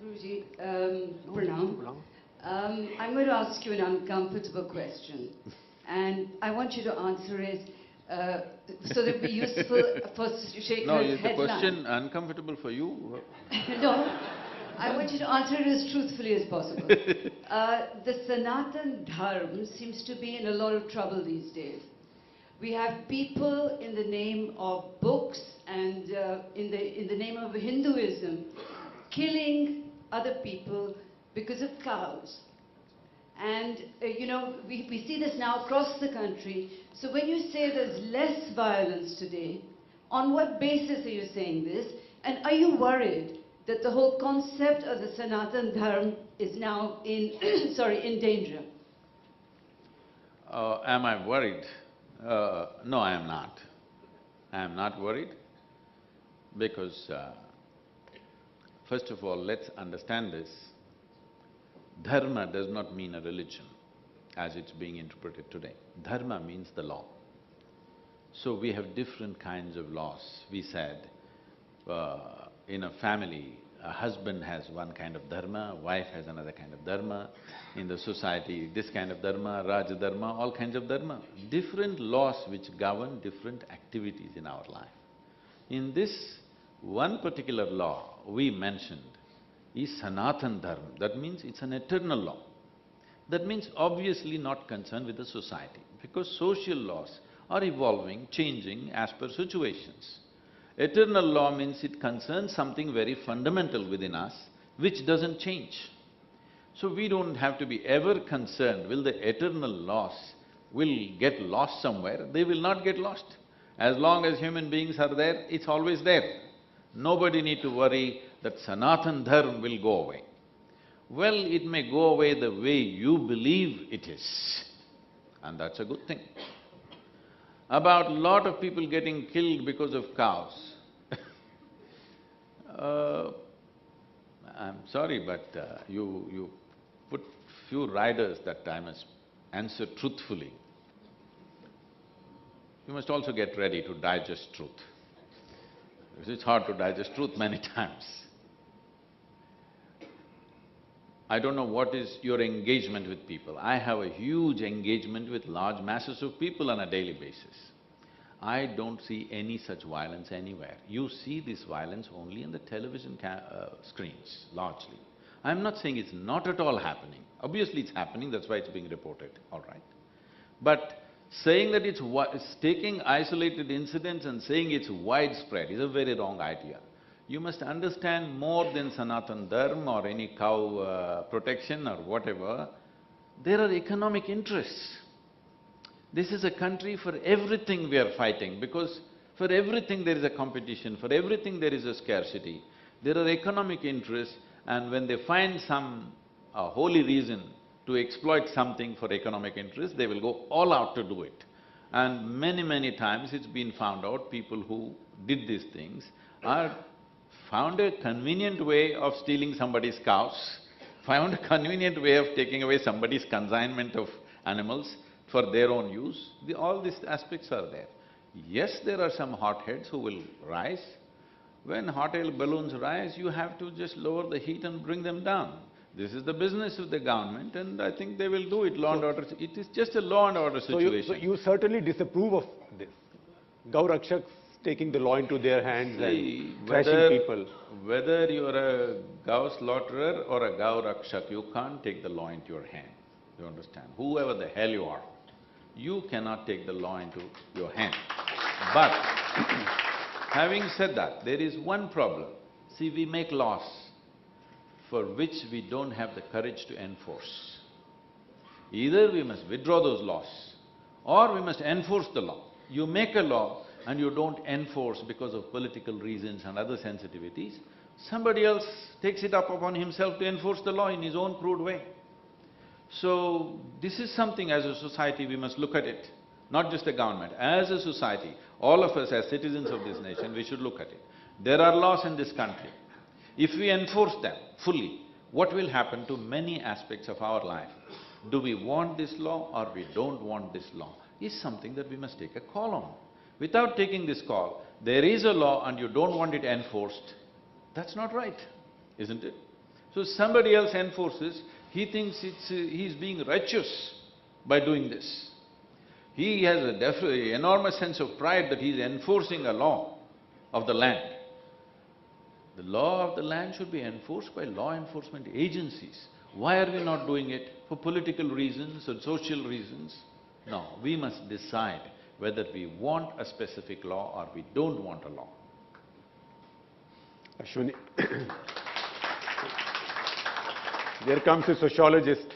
Guruji, Pranam. I'm going to ask you an uncomfortable question, and I want you to answer it so that it'll be useful for Shekhar's No, is the headline. question uncomfortable for you? No, I want you to answer it as truthfully as possible. The Sanatan Dharma seems to be in a lot of trouble these days. We have people in the name of books and in the name of Hinduism killing other people because of cows. And we see this now across the country. So when you say there's less violence today, on what basis are you saying this? And are you worried that the whole concept of the Sanatan Dharma is now in danger? Am I worried? No, I am not. I am not worried because, first of all, let's understand this. Dharma does not mean a religion as it's being interpreted today. Dharma means the law. So we have different kinds of laws. We said, in a family, a husband has one kind of dharma, a wife has another kind of dharma. In the society, this kind of dharma, Raja dharma, all kinds of dharma. Different laws which govern different activities in our life. In this one particular law we mentioned is Sanatan Dharma. That means it's an eternal law. That means obviously not concerned with the society, because social laws are evolving, changing as per situations. Eternal law means it concerns something very fundamental within us, which doesn't change. So we don't have to be ever concerned, will the eternal laws will get lost somewhere? They will not get lost. As long as human beings are there, it's always there. Nobody need to worry that Sanatan Dharma will go away. Well, it may go away the way you believe it is, and that's a good thing. About lot of people getting killed because of cows, I'm sorry, but you put few riders that I must answer truthfully. You must also get ready to digest truth, because it's hard to digest truth many times. I don't know what is your engagement with people. I have a huge engagement with large masses of people on a daily basis. I don't see any such violence anywhere. You see this violence only in the television screens, largely. I'm not saying it's not at all happening. Obviously it's happening, that's why it's being reported, all right. But saying that it's taking isolated incidents and saying it's widespread is a very wrong idea. You must understand more than Sanatan Dharma or any cow protection or whatever. There are economic interests. This is a country for everything we are fighting, because for everything there is a competition, for everything there is a scarcity. There are economic interests, and when they find some holy reason to exploit something for economic interest, they will go all out to do it. And many times it's been found out, people who did these things are found a convenient way of stealing somebody's cows, found a convenient way of taking away somebody's consignment of animals for their own use. All these aspects are there. Yes, there are some hotheads who will rise. When hot air balloons rise, you have to just lower the heat and bring them down. This is the business of the government, and I think they will do it, law and order. It is just a law and order situation. So you certainly disapprove of this, Gaurakshaks taking the law into their hands and thrashing people. Whether you're a cow slaughterer or a Gaurakshak, you can't take the law into your hand, you understand? Whoever the hell you are, you cannot take the law into your hand. But having said that, there is one problem. See, we make laws for which we don't have the courage to enforce. Either we must withdraw those laws, or we must enforce the law. You make a law and you don't enforce because of political reasons and other sensitivities, somebody else takes it up upon himself to enforce the law in his own crude way. So, this is something as a society we must look at it, not just the government. As a society, all of us as citizens of this nation, we should look at it. There are laws in this country. If we enforce them fully, what will happen to many aspects of our life? Do we want this law or we don't want this law is something that we must take a call on. Without taking this call, there is a law and you don't want it enforced, that's not right, isn't it? So somebody else enforces, he thinks he's being righteous by doing this. He has a enormous sense of pride that he's enforcing a law of the land. The law of the land should be enforced by law enforcement agencies. Why are we not doing it? For political reasons or social reasons? No, we must decide whether we want a specific law or we don't want a law. Ashwini, there comes a sociologist